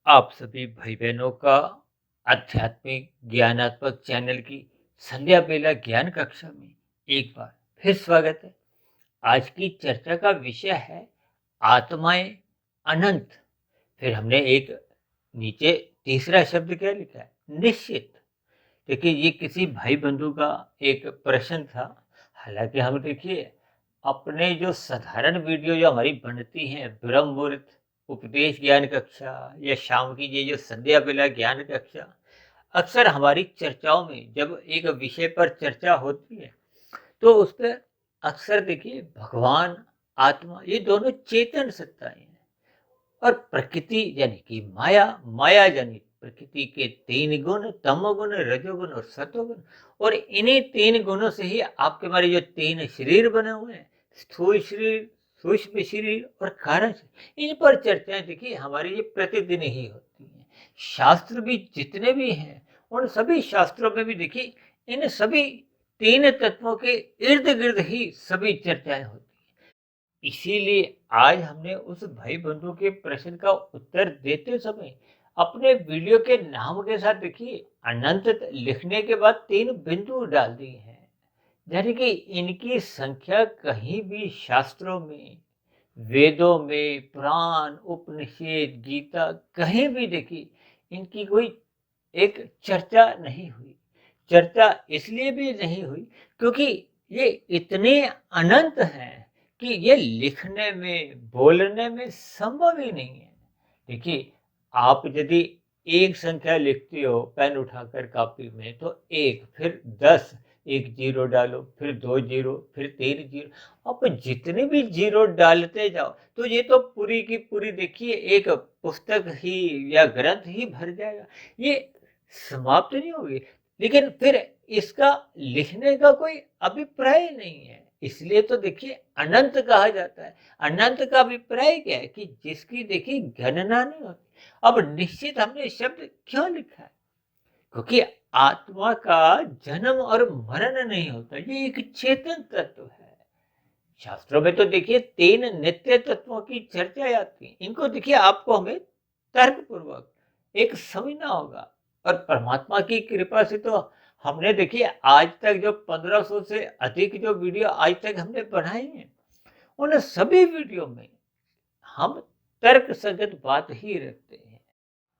आप सभी भाई बहनों का आध्यात्मिक ज्ञानात्मक चैनल की संध्या बेला ज्ञान कक्षा में एक बार फिर स्वागत है। आज की चर्चा का विषय है आत्माएं अनंत। फिर हमने एक नीचे तीसरा शब्द क्या लिखा है, निश्चित। देखिए ये किसी भाई बंधु का एक प्रश्न था। हालांकि हम देखिए अपने जो साधारण वीडियो जो हमारी बनती हैं, ब्रह्म मुहूर्त उपदेश ज्ञान कक्षा या शाम की ये जो संध्या बेला ज्ञान कक्षा, अक्सर हमारी चर्चाओं में जब एक विषय पर चर्चा होती है तो उस पर अक्सर देखिए भगवान, आत्मा, ये दोनों चेतन सत्ताएं हैं। और प्रकृति यानी कि माया, माया यानी प्रकृति के तीन गुण, तमोगुण, रजोगुण और सतोगुण। और इन्हीं तीन गुणों से ही आपके हमारे जो तीन शरीर बने हुए हैं, स्थूल शरीर, सूक्ष्म शरीर और कारण शरीर, इन पर चर्चाएं देखिए हमारी ये प्रतिदिन ही होती हैं। शास्त्र भी जितने भी हैं उन सभी शास्त्रों में भी देखिए इन सभी तीन तत्वों के इर्द गिर्द ही सभी चर्चाएं होती हैं। इसीलिए आज हमने उस भाई बंधु के प्रश्न का उत्तर देते समय अपने वीडियो के नाम के साथ देखिए अनंत लिखने के बाद तीन बिंदु डाल दिए हैं। यानी कि इनकी संख्या कहीं भी शास्त्रों में, वेदों में, पुराण, उपनिषद, गीता, कहीं भी देखिए इनकी कोई एक चर्चा नहीं हुई। चर्चा इसलिए भी नहीं हुई क्योंकि ये इतने अनंत हैं कि ये लिखने में, बोलने में संभव ही नहीं है। देखिए, आप यदि एक संख्या लिखते हो पेन उठाकर कॉपी में तो 1, फिर 10, 1 जीरो डालो, फिर 2 जीरो, फिर 3 जीरो। आप जितने भी जीरो डालते जाओ तो ये तो पूरी की पूरी देखिए एक पुस्तक ही या ग्रंथ ही भर जाएगा। ये समाप्त नहीं होगी। लेकिन फिर इसका लिखने का कोई अभिप्राय नहीं है। इसलिए तो देखिए अनंत कहा जाता है। अनंत का अभिप्राय क्या है कि जिसकी देखिए गणना नहीं होती। अब निश्चित हमने शब्द क्यों लिखा है? क्योंकि आत्मा का जन्म और मरण नहीं होता, ये एक चेतन तत्व है। शास्त्रों में तो देखिए तीन नित्य तत्वों की चर्चा आती है। इनको देखिए आपको हमें तर्क पूर्वक एक समझना होगा। और परमात्मा की कृपा से तो हमने देखिए आज तक जो 1500 से अधिक जो वीडियो आज तक हमने बनाए हैं, उन सभी वीडियो में हम तर्क संगत बात ही रखते हैं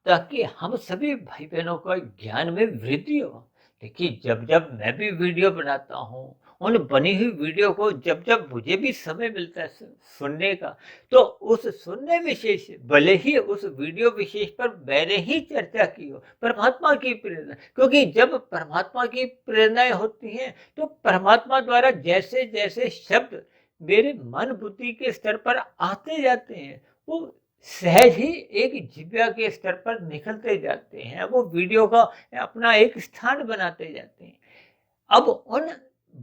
ताकि हम सभी भाई बहनों को ज्ञान में वृद्धि हो। देखिए जब जब मैं भी वीडियो बनाता हूँ, उन बनी हुई वीडियो को जब जब मुझे भी समय मिलता है सुनने का, तो उस सुनने विशेष भले ही उस वीडियो विशेष पर मैंने ही चर्चा की हो, परमात्मा की प्रेरणा, क्योंकि जब परमात्मा की प्रेरणाएं होती हैं तो परमात्मा द्वारा जैसे जैसे शब्द मेरे मन बुद्धि के स्तर पर आते जाते हैं, वो सहज ही एक जिज्ञा के स्तर पर निकलते जाते हैं। वो वीडियो का अपना एक स्थान बनाते जाते हैं। अब उन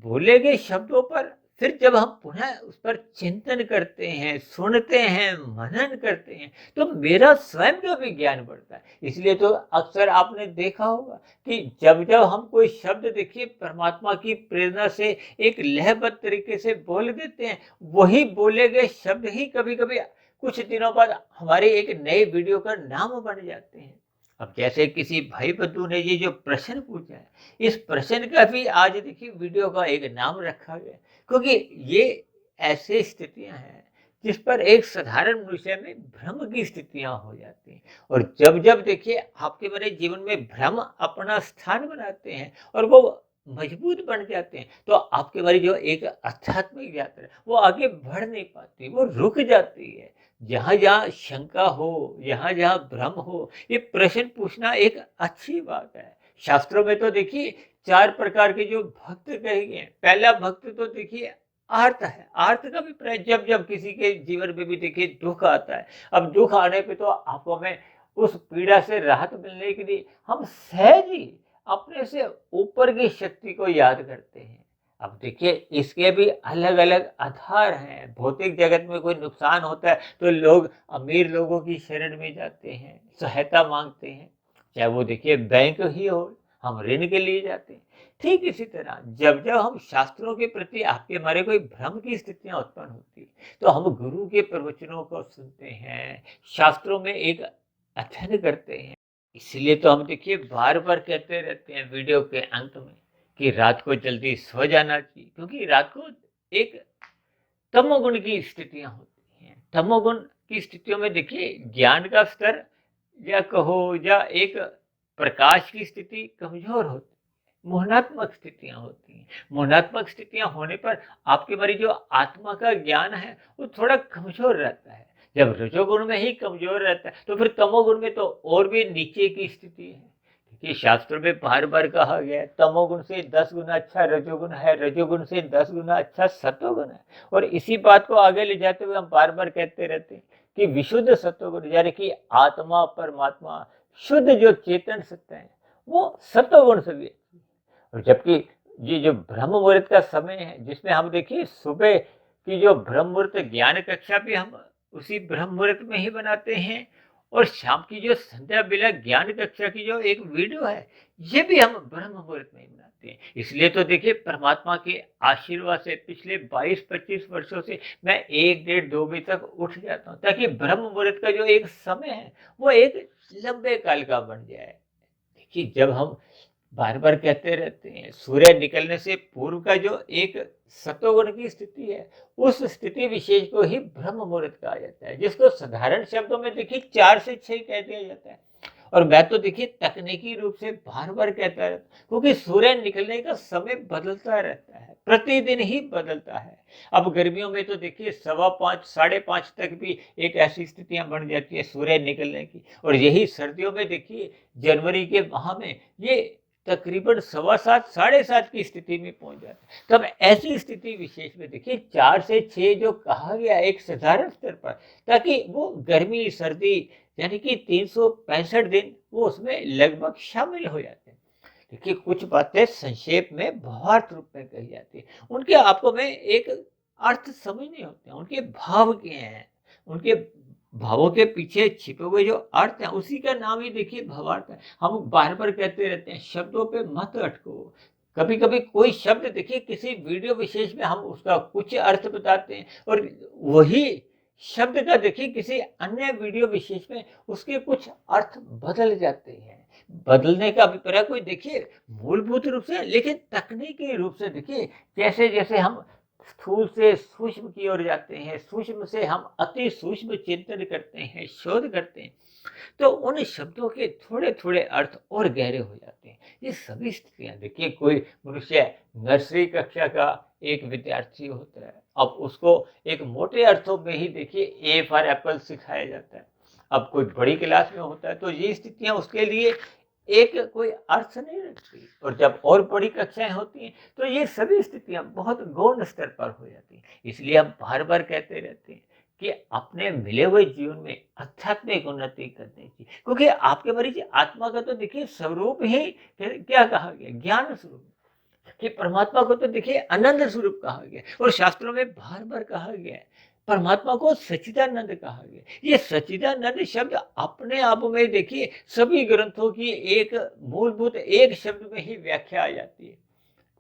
बोले गए शब्दों पर फिर जब हम पुनः उस पर चिंतन करते हैं, सुनते हैं, मनन करते हैं, तो मेरा स्वयं का भी ज्ञान बढ़ता है। इसलिए तो अक्सर आपने देखा होगा कि जब जब हम कोई शब्द देखिए परमात्मा की प्रेरणा से एक लयबद्ध तरीके से बोल देते हैं, वही बोले गए शब्द ही कभी कभी कुछ दिनों बाद हमारे एक नए वीडियो का नाम बन जाते हैं। अब जैसे किसी भाई बंधु ने ये जो प्रश्न पूछा है, इस प्रश्न का भी आज देखिए वीडियो का एक नाम रखा गया, क्योंकि ये ऐसे स्थितियां हैं जिस पर एक साधारण मनुष्य में भ्रम की स्थितियां हो जाती हैं। और जब जब देखिए आपके मेरे जीवन में भ्रम अपना स्थान बनाते हैं और वो मजबूत बन जाते हैं, तो आपके हमारी जो एक आध्यात्मिक यात्रा है वो आगे बढ़ नहीं पाती, वो रुक जाती है। जहाँ जहाँ शंका हो, जहाँ जहाँ भ्रम हो, ये प्रश्न पूछना एक अच्छी बात है। शास्त्रों में तो देखिए 4 प्रकार के जो भक्त कहे गए हैं। पहला भक्त तो देखिए आर्त है। आर्त का भी प्रय जब जब किसी के जीवन में भी देखिए दुख आता है। अब दुख आने पे तो आपको में उस पीड़ा से राहत मिलने के लिए हम सहज ही अपने से ऊपर की शक्ति को याद करते हैं। अब देखिए इसके भी अलग अलग आधार हैं। भौतिक जगत में कोई नुकसान होता है तो लोग अमीर लोगों की शरण में जाते हैं, सहायता मांगते हैं, चाहे वो देखिए बैंक ही हो, हम ऋण के लिए जाते हैं। ठीक इसी तरह जब जब हम शास्त्रों के प्रति आपके हमारे कोई भ्रम की स्थितियां उत्पन्न होती है तो हम गुरु के प्रवचनों को सुनते हैं। शास्त्रों में एक अध्ययन करते हैं। इसलिए तो हम देखिए बार-बार कहते रहते हैं वीडियो के अंत में कि रात को जल्दी सो जाना चाहिए, क्योंकि रात को एक तमोगुण की स्थितियाँ होती हैं। तमोगुण की स्थितियों में देखिए ज्ञान का स्तर या कहो या एक प्रकाश की स्थिति कमज़ोर होती है। मोहनात्मक स्थितियाँ होती हैं। मोहनात्मक स्थितियाँ होने पर आपके भरी जो आत्मा का ज्ञान है, वो थोड़ा कमज़ोर रहता है। जब रजोगुण में ही कमज़ोर रहता है, तो फिर तमोगुण में तो और भी नीचे की स्थिति है। देखिए शास्त्रों में बार-बार कहा गया है, तमोगुण से 10 गुना अच्छा रजोगुण है, रजोगुण से 10 गुना अच्छा सत्वगुण है। और इसी बात को आगे ले जाते हुए हम बार-बार कहते रहते हैं कि विशुद्ध सत्वगुण यानी कि आत्मा, परमात्मा, शुद्ध जो चेतन सत्ता है, वो सत्वगुण से भी अच्छी है। और जबकि ये जो ब्रह्म मुहूर्त का समय है, जिसमें हम देखिए सुबह की जो ब्रह्म मुहूर्त ज्ञान कक्षा भी हम उसी ब्रह्म मुहूर्त में ही बनाते हैं, और शाम की जो संध्या बेला ज्ञान कक्षा की जो एक वीडियो है, ये भी हम ब्रह्म मुहूर्त में ही बनाते हैं। इसलिए तो देखिए परमात्मा के आशीर्वाद से पिछले 22-25 वर्षों से मैं 1 डेढ़ 2 बजे तक उठ जाता हूँ, ताकि ब्रह्म मुहूर्त का जो एक समय है, वो एक लंबे काल का बन जाए। देखिए जब हम बार-बार कहते रहते हैं, सूर्य निकलने से पूर्व का जो एक सतोगुण की स्थिति है, उस स्थिति विशेष को ही ब्रह्म मुहूर्त कहा जाता है, जिसको साधारण शब्दों में देखिए 4 से 6 कह दिया जाता है। और मैं तो देखिए तकनीकी रूप से बार-बार कहता रहता हूँ, क्योंकि सूर्य निकलने का समय बदलता रहता है, प्रतिदिन ही बदलता है। अब गर्मियों में तो देखिए 5:15 साढ़े 5 तक भी एक ऐसी स्थितियाँ बन जाती है सूर्य निकलने की, और यही सर्दियों में देखिए जनवरी के माह में ये तकरीबन 7:15 साढ़े 7 की स्थिति में पहुंच जाता है। तब ऐसी स्थिति विशेष में देखिए 4 से 6 जो कहा गया एक साधारण स्तर पर, ताकि वो गर्मी सर्दी यानी कि 365 दिन वो उसमें लगभग शामिल हो जाते हैं। देखिए कुछ बातें संक्षेप में भावार्थ रूप में कही जाती है, उनके आपको में एक अर्थ समझने होते हैं, उनके भाव क्या हैं, उनके भावों के पीछे छिपे हुए जो अर्थ है, उसी का नाम ही देखिए भावार्थ है। हम बार बार कहते रहते हैं शब्दों पे मत अटको। कभी कभी कोई शब्द देखिए किसी वीडियो विशेष में हम उसका कुछ अर्थ बताते हैं, और वही शब्द का देखिए किसी अन्य वीडियो विशेष में उसके कुछ अर्थ बदल जाते हैं। बदलने का अभिप्राय कोई देखिए मूलभूत रूप से, लेकिन तकनीकी रूप से देखिए जैसे जैसे हम स्थूल से सूक्ष्म की ओर जाते हैं, सूक्ष्म से हम अति सूक्ष्म चिंतन करते हैं, शोध करते हैं, तो उन शब्दों के थोड़े-थोड़े अर्थ और गहरे हो जाते हैं। ये सभी स्थितियाँ देखिए, कोई मनुष्य नर्सरी कक्षा का एक विद्यार्थी होता है, अब उसको एक मोटे अर्थों में ही देखिए ए फॉर एप्पल सिखाया जाता है। अब कोई बड़ी क्लास में होता है तो ये स्थितियाँ उसके लिए एक कोई अर्थ नहीं रखती, और जब और बड़ी कक्षाएँ होती हैं तो ये सभी स्थितियाँ बहुत गौण स्तर पर हो जाती हैं। इसलिए हम बार-बार कहते रहते हैं कि अपने मिले हुए जीवन में आध्यात्मिक उन्नति करनी चाहिए, क्योंकि आपके मरीज आत्मा का तो देखिए स्वरूप ही क्या कहा गया, ज्ञान स्वरूप, कि परमात्मा को तो देखिए आनंद स्वरूप कहा गया, और शास्त्रों में बार बार कहा गया है परमात्मा को सच्चिदानंद कहा गया। ये सच्चिदानंद शब्द अपने आप में देखिए सभी ग्रंथों की एक मूलभूत एक शब्द में ही व्याख्या आ जाती है,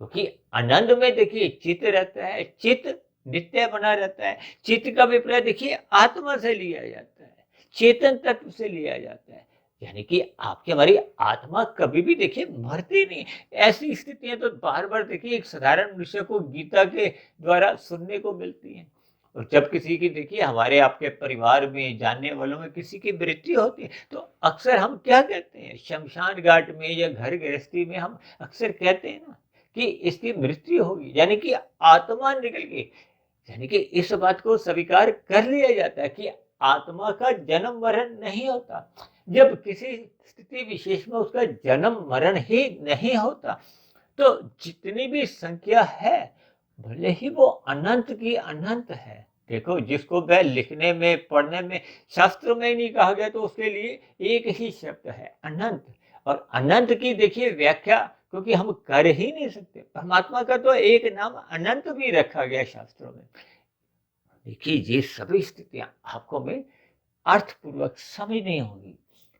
क्योंकि आनंद में देखिए चित्त रहता है, चित्त नित्य बना रहता है। चित्त का अभिप्राय देखिए आत्मा से लिया जाता है, चेतन तत्व से लिया जाता है, यानी कि आपकी हमारी आत्मा कभी भी देखिए मरती नहीं। ऐसी स्थितियां तो बार बार देखिए एक साधारण मनुष्य को गीता के द्वारा सुनने को मिलती हैं। और जब किसी की देखिए हमारे आपके परिवार में जानने वालों में किसी की मृत्यु होती है, तो अक्सर हम क्या कहते हैं, शमशान घाट में या घर गृहस्थी में हम अक्सर कहते हैं ना कि इसकी मृत्यु होगी, यानी कि आत्मा निकल गई। यानी कि इस बात को स्वीकार कर लिया जाता है कि आत्मा का जन्म मरण नहीं होता। जब किसी स्थिति विशेष में उसका जन्म मरण ही नहीं होता, तो जितनी भी संख्या है भले ही वो अनंत की अनंत है। देखो जिसको वह लिखने में पढ़ने में शास्त्रों में ही नहीं कहा गया, तो उसके लिए एक ही शब्द है अनंत। और अनंत की देखिए व्याख्या क्योंकि हम कर ही नहीं सकते, परमात्मा का तो एक नाम अनंत भी रखा गया शास्त्रों में। देखिए ये सभी स्थितियां आपको में अर्थपूर्वक समझनी होगी,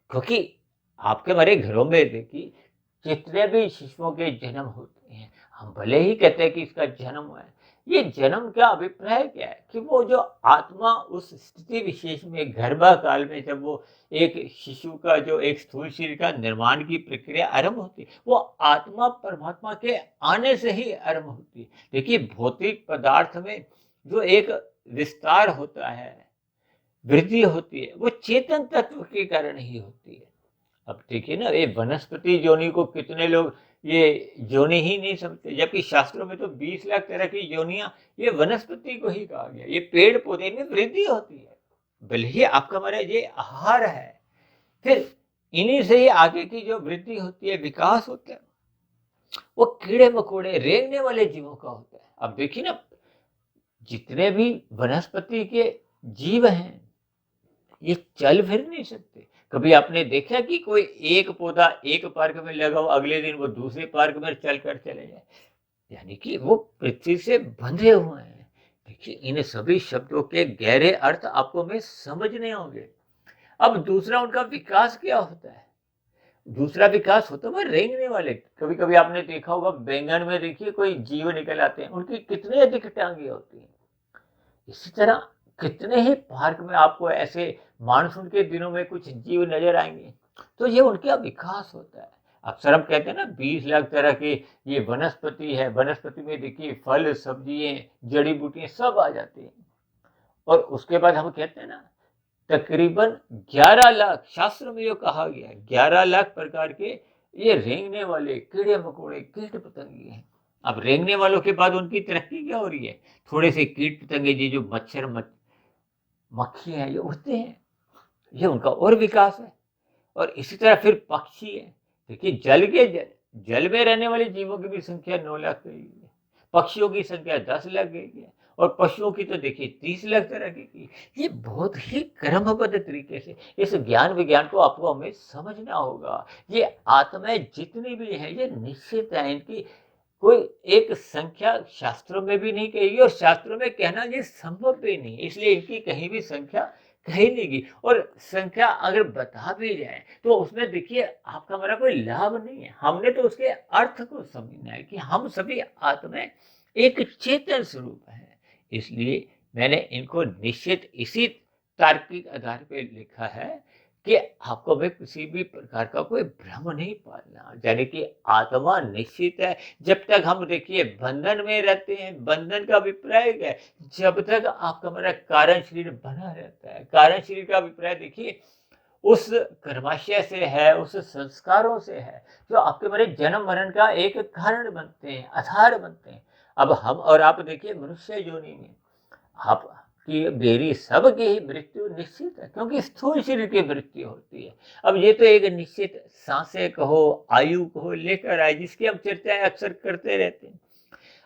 क्योंकि आपके हमारे घरों में देखिए जितने भी शिशुओं के जन्म होते हैं, हम भले ही कहते हैं कि इसका जन्म हुआ है, ये जन्म का अभिप्राय क्या है कि वो जो आत्मा उस स्थिति विशेष में गर्भाकाल में जब वो एक शिशु का जो एक स्थूल शरीर का निर्माण की प्रक्रिया आरंभ होती है, वो आत्मा परमात्मा के आने से ही आरंभ होती है। देखिए भौतिक पदार्थ में जो एक विस्तार होता है, वृद्धि होती है, वो चेतन तत्व के कारण ही होती है। अब देखिए ना, ये वनस्पति योनि को कितने लोग ये योनि ही नहीं समझते, जबकि शास्त्रों में तो 20 लाख तरह की योनियां ये वनस्पति को ही कहा गया। ये पेड़ पौधे में वृद्धि होती है, भले ही आपका हमारा ये आहार है, फिर इन्हीं से ही आगे की जो वृद्धि होती है, विकास होता है, वो कीड़े मकोड़े रेंगने वाले जीवों का होता है। अब देखिए ना, जितने भी वनस्पति के जीव हैं, ये चल फिर नहीं सकते। कभी आपने देखा कि कोई एक पौधा एक पार्क में लगा हो, अगले दिन वो दूसरे पार्क में चल कर चले जाए, यानी कि वो पृथ्वी से बंधे हुए हैं। देखिए इन सभी शब्दों के गहरे अर्थ आपको में समझने होंगे। अब दूसरा उनका विकास क्या होता है? दूसरा विकास होता है रेंगने वाले। कभी कभी आपने देखा होगा बैंगन में, देखिए कोई जीव निकल आते हैं, उनकी कितनी अधिक टांगे होती हैं। इसी तरह कितने ही पार्क में आपको ऐसे मानसून के दिनों में कुछ जीव नजर आएंगे, तो ये उनका विकास होता है। अक्सर हम कहते हैं ना 20 लाख तरह के ये वनस्पति है, वनस्पति में देखिए फल सब्जियां जड़ी बूटियां सब आ जाती हैं। और उसके बाद हम कहते हैं ना तकरीबन 11 लाख, शास्त्र में जो कहा गया है 11 लाख प्रकार के ये रेंगने वाले कीड़े मकोड़े कीट पतंगे हैं। अब रेंगने वालों के बाद उनकी तरक्की क्या हो रही है? थोड़े से कीट पतंगे जी जो मच्छर मक्खी हैं, ये उड़ते हैं, ये उनका और विकास है। और इसी तरह फिर पक्षी है। देखिए जल में रहने वाले जीवों की भी संख्या 9 लाख गई है, पक्षियों की संख्या 10 लाख गई है, और पशुओं की तो देखिए 30 लाख तरह की। ये बहुत ही क्रमबद्ध तरीके से इस ज्ञान विज्ञान को आपको हमें समझना होगा। ये आत्माएं जितनी भी है ये निश्चित है, इनकी कोई एक संख्या शास्त्रों में भी नहीं कही, और शास्त्रों में कहना ये संभव भी नहीं, इसलिए इनकी कहीं भी संख्या कही नहीं गई। और संख्या अगर बता भी जाए तो उसमें देखिए आपका हमारा कोई लाभ नहीं है। हमने तो उसके अर्थ को समझना है कि हम सभी आत्माएं एक चेतन स्वरूप है। इसलिए मैंने इनको निश्चित इसी तार्किक आधार पर लिखा है कि आपको भी किसी भी प्रकार का कोई भ्रम नहीं पालना, यानी कि आत्मा निश्चित है। जब तक हम देखिए बंधन में रहते हैं, बंधन का अभिप्राय क्या है? जब तक आपका हमारा कारण शरीर बना रहता है। कारण शरीर का अभिप्राय देखिए उस कर्माशय से है, उस संस्कारों से है जो आपके हमारे जन्म मरण का एक कारण बनते हैं, आधार बनते हैं। अब हम और आप देखिए मनुष्य योनि में आप कि मेरी सबकी ही मृत्यु निश्चित है, क्योंकि स्थूल शरीर की मृत्यु होती है। अब ये तो एक निश्चित सांसें कहो, आयु कहो लेकर आए, जिसकी हम चर्चाएं अक्सर करते रहते हैं।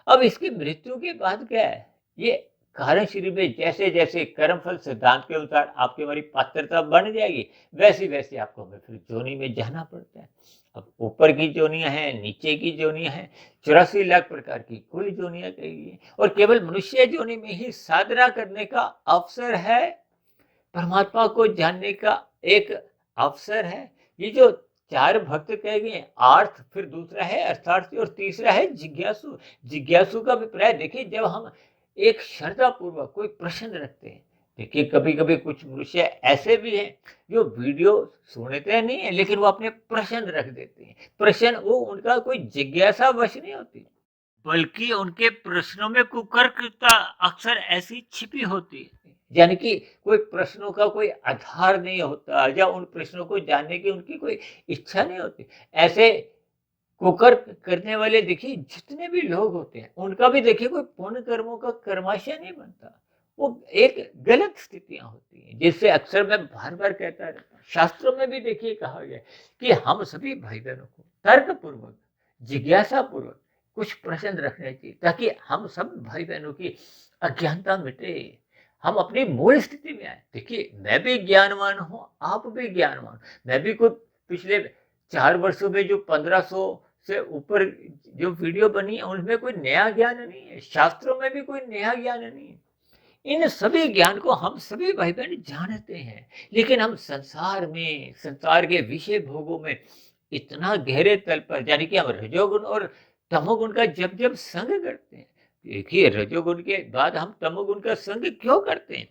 अब इसकी मृत्यु के बाद क्या है? ये कारण शरीर में जैसे जैसे कर्मफल सिद्धांत के अनुसार आपकी हमारी पात्रता बढ़ जाएगी, वैसे वैसे आपको हमें फिर जोनी में जाना पड़ता है। अब ऊपर की जोनियां हैं, नीचे की जोनियां हैं, 84 लाख प्रकार की कुल जोनियां कही है। और केवल मनुष्य जोनि में ही साधना करने का अवसर है, परमात्मा को जानने का एक अवसर है। ये जो 4 भक्त कहे गए, आर्थ, फिर दूसरा है अर्थार्थी, और तीसरा है जिज्ञासु। जिज्ञासु का अभिप्राय देखिए जब हम एक श्रद्धा पूर्वक कोई प्रश्न रखते हैं। देखिए कभी कभी कुछ मनुष्य ऐसे भी हैं जो वीडियो सुनते नहीं है, लेकिन वो अपने प्रश्न रख देते हैं। प्रश्न वो उनका कोई जिज्ञासा वश नहीं होती, बल्कि उनके प्रश्नों में कुतर्कता अक्सर ऐसी छिपी होती है, यानी कि कोई प्रश्नों का कोई आधार नहीं होता, या उन प्रश्नों को जानने की उनकी कोई इच्छा नहीं होती। ऐसे कुकर्क करने वाले देखिए जितने भी लोग होते हैं, उनका भी देखिए कोई पुण्य कर्मों का कर्माशय नहीं बनता। वो एक गलत स्थितियां होती हैं, जिससे अक्सर मैं बार बार कहता रहता हूँ। शास्त्रों में भी देखिए कहा गया कि हम सभी भाई बहनों को तर्क पूर्वक, जिज्ञासा पूर्वक कुछ प्रश्न रखने चाहिए, ताकि हम सब भाई बहनों की अज्ञानता मिटे, हम अपनी मूल स्थिति में आए। देखिए मैं भी ज्ञानवान हूँ, आप भी ज्ञानवान। मैं भी कुछ पिछले 4 वर्षों में जो 1500 से ऊपर जो वीडियो बनी है, उनमें कोई नया ज्ञान नहीं है, शास्त्रों में भी कोई नया ज्ञान नहीं है। इन सभी ज्ञान को हम सभी भाई बहन जानते हैं, लेकिन हम संसार में, संसार के विषय भोगों में इतना गहरे तल पर, यानी कि हम रजोगुण और तमोगुण का जब जब संग करते हैं, देखिए रजोगुण के बाद हम तमोगुण का संग क्यों करते हैं?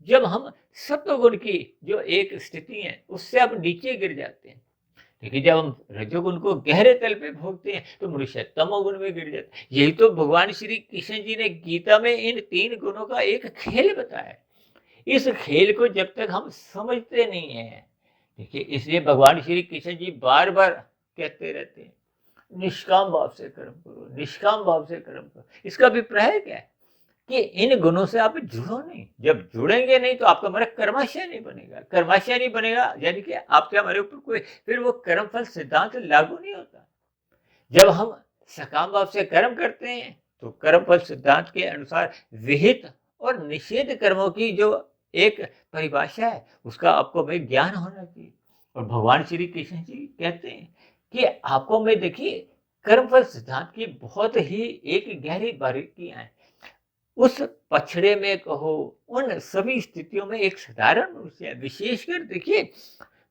जब हम सत्वगुण की जो एक स्थिति है उससे अब नीचे गिर जाते हैं। देखिए जब हम रजोगुण को गहरे तल पे भोगते हैं तो मनुष्य तमोगुण में गिर जाता है। यही तो भगवान श्री कृष्ण जी ने गीता में इन 3 गुणों का एक खेल बताया है। इस खेल को जब तक हम समझते नहीं हैं, देखिए इसलिए भगवान श्री कृष्ण जी बार-बार कहते रहते हैं, निष्काम भाव से कर्म करो, निष्काम भाव से कर्म करो। इसका अभिप्राय क्या है? कि इन गुणों से आप जुड़ो नहीं। जब जुड़ेंगे नहीं तो आपका हमारा कर्माशय नहीं बनेगा। कर्माशय नहीं बनेगा यानी कि आपके हमारे ऊपर कोई फिर वो कर्मफल सिद्धांत लागू नहीं होता। जब हम सकाम भाव से कर्म करते हैं तो कर्मफल सिद्धांत के अनुसार विहित और निषेध कर्मों की जो एक परिभाषा है उसका आपको भाई ज्ञान होना चाहिए। और भगवान श्री कृष्ण जी कहते हैं कि आपको में देखिए कर्मफल सिद्धांत की बहुत ही एक गहरी बारीकियां हैं। उस पछड़े में कहो, उन सभी स्थितियों में एक साधारण मनुष्य, विशेषकर देखिए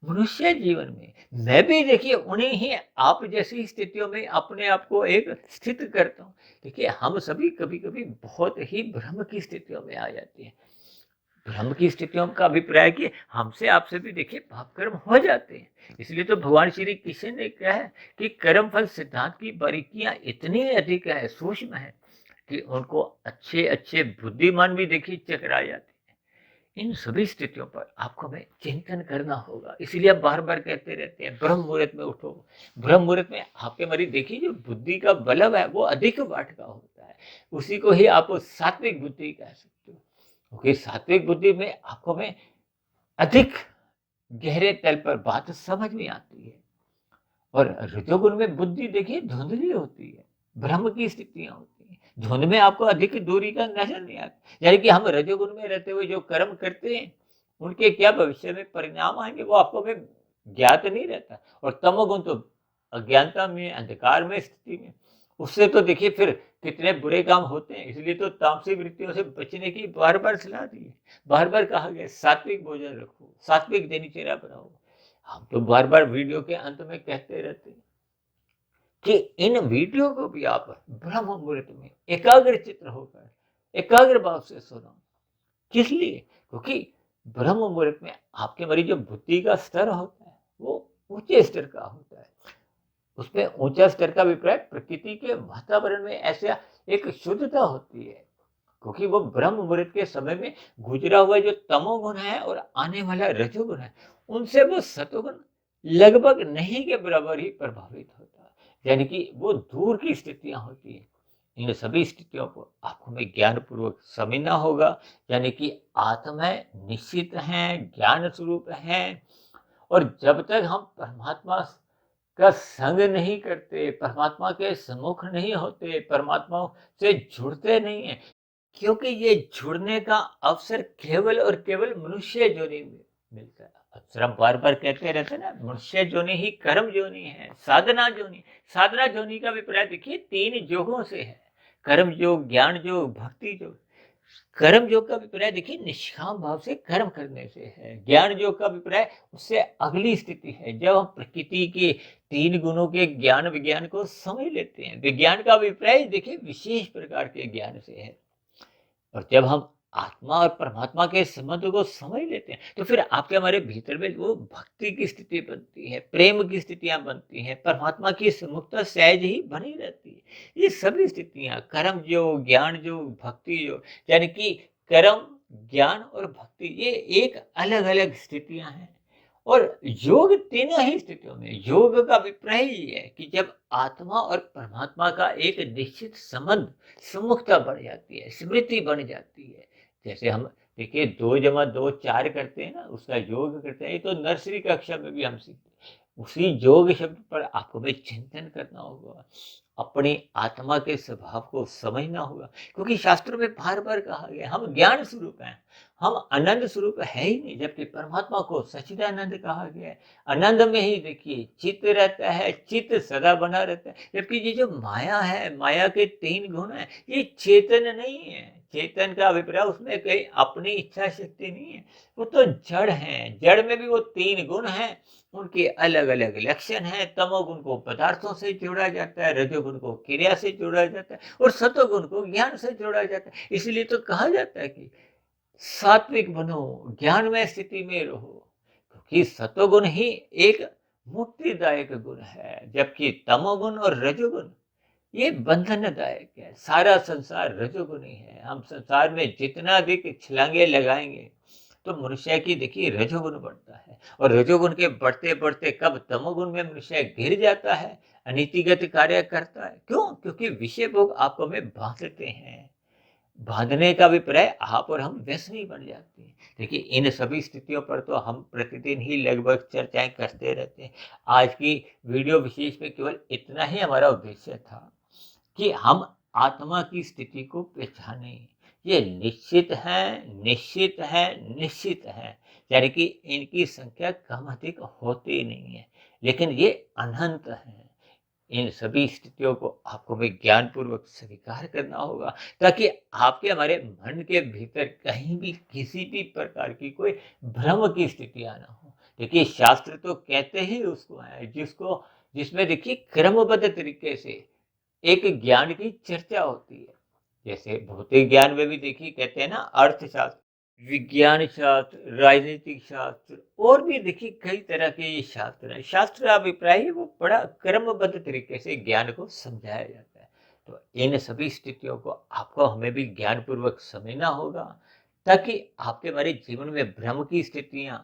मनुष्य जीवन में मैं भी देखिए उन्हीं ही आप जैसी स्थितियों में अपने आप को एक स्थित करता हूँ। देखिए हम सभी कभी-कभी बहुत ही भ्रम की स्थितियों में आ जाते हैं। भ्रम की स्थितियों का अभिप्राय कि हमसे आपसे भी देखिए पाप कर्म हो जाते हैं। इसलिए तो भगवान श्री कृष्ण ने कहा है कि कर्म फल सिद्धांत की बारीकियां इतनी अधिक है, सूक्ष्म है कि उनको अच्छे-अच्छे बुद्धिमान भी देखिए चकरा जाते हैं। इन सभी स्थितियों पर आपको हमें चिंतन करना होगा। इसीलिए हम बार-बार कहते रहते हैं ब्रह्म मुहूर्त में उठो। ब्रह्म मुहूर्त में आपके हमारी देखिए जो बुद्धि का बलव है वो अधिक वाट का होता है। उसी को ही आप सात्विक बुद्धि कह सकते हो। क्योंकि सात्विक बुद्धि में आपको में अधिक गहरे तल पर बात समझ में आती है। और रजोगुण में बुद्धि देखिए धुंधली होती है, भ्रम की स्थितियां होती हैं। धुंध में आपको अधिक दूरी का नजर नहीं आता। यानी कि हम रजोगुण में रहते हुए जो कर्म करते हैं उनके क्या भविष्य में परिणाम आएंगे वो आपको में ज्ञात नहीं रहता। और तमोगुण तो अज्ञानता में, अंधकार में स्थिति में, उससे तो देखिए फिर कितने बुरे काम होते हैं। इसलिए तो तामसिक वृत्तियों से बचने की बार बार सलाह दी है, बार बार कहा गया सात्विक भोजन रखो, सात्विक दिनचर्या बनाओ। हम तो बार बार वीडियो के अंत में कहते रहते हैं कि इन वीडियो को भी आप ब्रह्म मुहूर्त में एकाग्र चित्र होकर एकाग्र भाव से सुनो। किस लिए? क्योंकि ब्रह्म मुहूर्त में आपके मरी जो बुद्धि का स्तर होता है वो ऊंचे स्तर का होता है। उसमें ऊंचा स्तर का अभिप्राय प्रकृति के वातावरण में ऐसा एक शुद्धता होती है। क्योंकि वो ब्रह्म मुहूर्त के समय में गुजरा हुआ जो तमोगुण है और आने वाला रजोगुण है उनसे वो सतोगुण लगभग नहीं के बराबर ही प्रभावित होता है। यानी कि वो दूर की स्थितियां होती है। इन सभी स्थितियों को आपको हमें ज्ञान पूर्वक समझना होगा। यानी कि आत्माएं निश्चित हैं, ज्ञान स्वरूप हैं। और जब तक हम परमात्मा का संग नहीं करते, परमात्मा के सम्मुख नहीं होते, परमात्मा से जुड़ते नहीं है, क्योंकि ये जुड़ने का अवसर केवल और केवल मनुष्य योनि में मिलता है। अक्सर हम बार बार कहते रहते हैं ना, मनुष्य योनि ही कर्म योनि है, साधना योनि। साधना योनि का अभिप्राय देखिए 3 योगों से है, कर्म योग, ज्ञान योग, भक्ति योग। कर्म योग का अभिप्राय देखिए निष्काम भाव से कर्म करने से है। ज्ञान योग का अभिप्राय उससे अगली स्थिति है जब हम प्रकृति के 3 गुणों के ज्ञान विज्ञान को समझ लेते हैं। विज्ञान का अभिप्राय देखिए विशेष प्रकार के ज्ञान से है। और जब हम आत्मा और परमात्मा के संबंध को समझ लेते हैं तो फिर आपके हमारे भीतर में वो भक्ति की स्थिति बनती है, प्रेम की स्थितियां बनती हैं, परमात्मा की सम्मुखता सहज ही बनी रहती है। ये सभी स्थितियां कर्म योग, ज्ञान योग, भक्ति योग, यानी कि कर्म, ज्ञान और भक्ति ये एक अलग अलग स्थितियां हैं। और योग तीनों ही स्थितियों में, योग का अभिप्राय ये है कि जब आत्मा और परमात्मा का एक निश्चित संबंध, सम्मुखता बढ़ जाती है, स्मृति बन जाती है। जैसे हम देखिए 2 जमा 2 4 करते हैं ना, उसका योग करते हैं। ये तो नर्सरी कक्षा में भी हम सीखते हैं। उसी योग शब्द पर आपको भी चिंतन करना होगा, अपनी आत्मा के स्वभाव को समझना होगा। क्योंकि शास्त्रों में बार बार कहा गया हम ज्ञान स्वरूप हैं, हम आनंद स्वरूप है ही नहीं। जबकि परमात्मा को सच्चिदानंद कहा गया है। आनंद में ही देखिए चित्त रहता है, चित्त सदा बना रहता है। जबकि ये जो माया है, माया के 3 गुण हैं, ये चेतन नहीं है। चेतन का अभिप्राय उसमें कहीं अपनी इच्छा शक्ति नहीं है, वो तो जड़ है। जड़ में भी वो 3 गुण हैं, उनके अलग-अलग लक्षण हैं। तमोगुण को पदार्थों से जोड़ा जाता है, रजोगुण को क्रिया से जोड़ा जाता है और सतोगुण को ज्ञान से जोड़ा जाता है। इसलिए तो कहा जाता है कि सात्विक बनो, ज्ञानमय स्थिति में रहो, क्योंकि सतोगुण ही एक मुक्तिदायक गुण है, जबकि तमोगुण और रजोगुण ये बंधनदायक है। सारा संसार रजोगुणी है। हम संसार में जितना अधिक छलांगे लगाएंगे तो मनुष्य की देखिए रजोगुण बढ़ता है, और रजोगुण के बढ़ते बढ़ते कब तमोगुण में मनुष्य गिर जाता है, अनीतिगत कार्य करता है। क्यों? क्योंकि विषय भोग आपको में बांधते हैं। बांधने का अभिप्राय आप और हम व्यसनी बन जाते हैं। देखिए इन सभी स्थितियों पर तो हम प्रतिदिन ही लगभग चर्चाएं करते रहते हैं। आज की वीडियो विशेष में केवल इतना ही हमारा उद्देश्य था कि हम आत्मा की स्थिति को पहचाने। ये निश्चित है, निश्चित है, निश्चित है, यानी कि इनकी संख्या कम अधिक होती नहीं है, लेकिन ये अनंत है। इन सभी स्थितियों को आपको भी ज्ञान पूर्वक स्वीकार करना होगा, ताकि आपके हमारे मन के भीतर कहीं भी किसी भी प्रकार की कोई भ्रम की स्थितियां ना हो। देखिए शास्त्र तो कहते ही उसको है जिसको जिसमें देखिए क्रमबद्ध तरीके से एक ज्ञान की चर्चा होती है। जैसे भौतिक ज्ञान में भी देखिए कहते हैं ना, अर्थशास्त्र, विज्ञान शास्त्र, राजनीतिक शास्त्र और भी देखिए कई तरह के ये शास्त्र हैं। शास्त्र का अभिप्राय है वो बड़ा क्रमबद्ध तरीके से ज्ञान को समझाया जाता है। तो इन सभी स्थितियों को आपको हमें भी ज्ञान पूर्वक समझना होगा, ताकि आपके हमारे जीवन में भ्रम की स्थितियां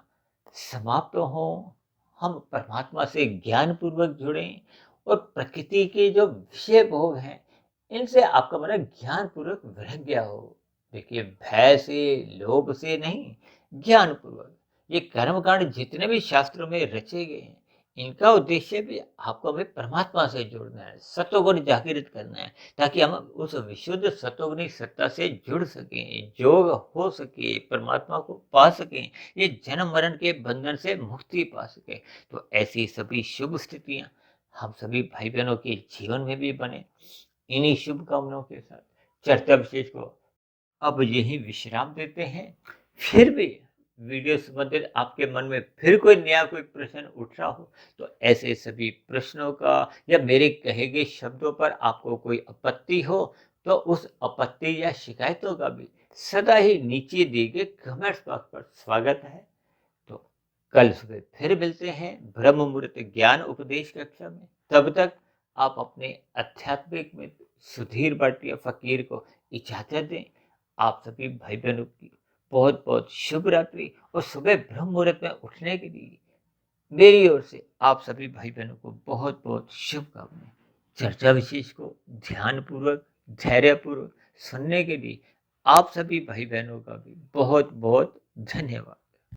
समाप्त हों, हम परमात्मा से ज्ञान पूर्वक जुड़ें और प्रकृति के जो विषय भोग हैं इनसे आपका हमारा ज्ञान पूर्वक वैराग्य हो। देखिए भय से, लोभ से नहीं, ज्ञान पूर्वक। ये कर्मकांड जितने भी शास्त्रों में रचे गए हैं, इनका उद्देश्य भी आपको हमें परमात्मा से जोड़ना है, सत्वगुण जागृत करना है, ताकि हम उस विशुद्ध सत्वगुणी सत्ता से जुड़ सकें, योग हो सके, परमात्मा को पा सकें, ये जन्म मरण के बंधन से मुक्ति पा सके। तो ऐसी सभी शुभ स्थितियां हम सभी भाई बहनों के जीवन में भी बने। इन्हीं शुभकामनाओं के साथ चर्चा विशेष को अब यही विश्राम देते हैं। फिर भी वीडियो संबंधित आपके मन में फिर कोई नया कोई प्रश्न उठ रहा हो, तो ऐसे सभी प्रश्नों का या मेरे कहे गए शब्दों पर आपको कोई आपत्ति हो, तो उस आपत्ति या शिकायतों का भी सदा ही नीचे दिए गए कमेंट्स बॉक्स पर स्वागत है। तो कल सुबह फिर मिलते हैं ब्रह्म मुहूर्त ज्ञान उपदेश कक्षा में। तब तक आप अपने आध्यात्मिक मित्र सुधीर भाटिया फकीर को इजाजत दें। आप सभी भाई बहनों की बहुत बहुत शुभ रात्रि, और सुबह ब्रह्म मुहूर्त में उठने के लिए मेरी ओर से आप सभी भाई बहनों को बहुत बहुत शुभकामनाएं। चर्चा विशेष को ध्यान पूर्वक, धैर्य पूर्वक सुनने के लिए आप सभी भाई बहनों का भी बहुत बहुत धन्यवाद।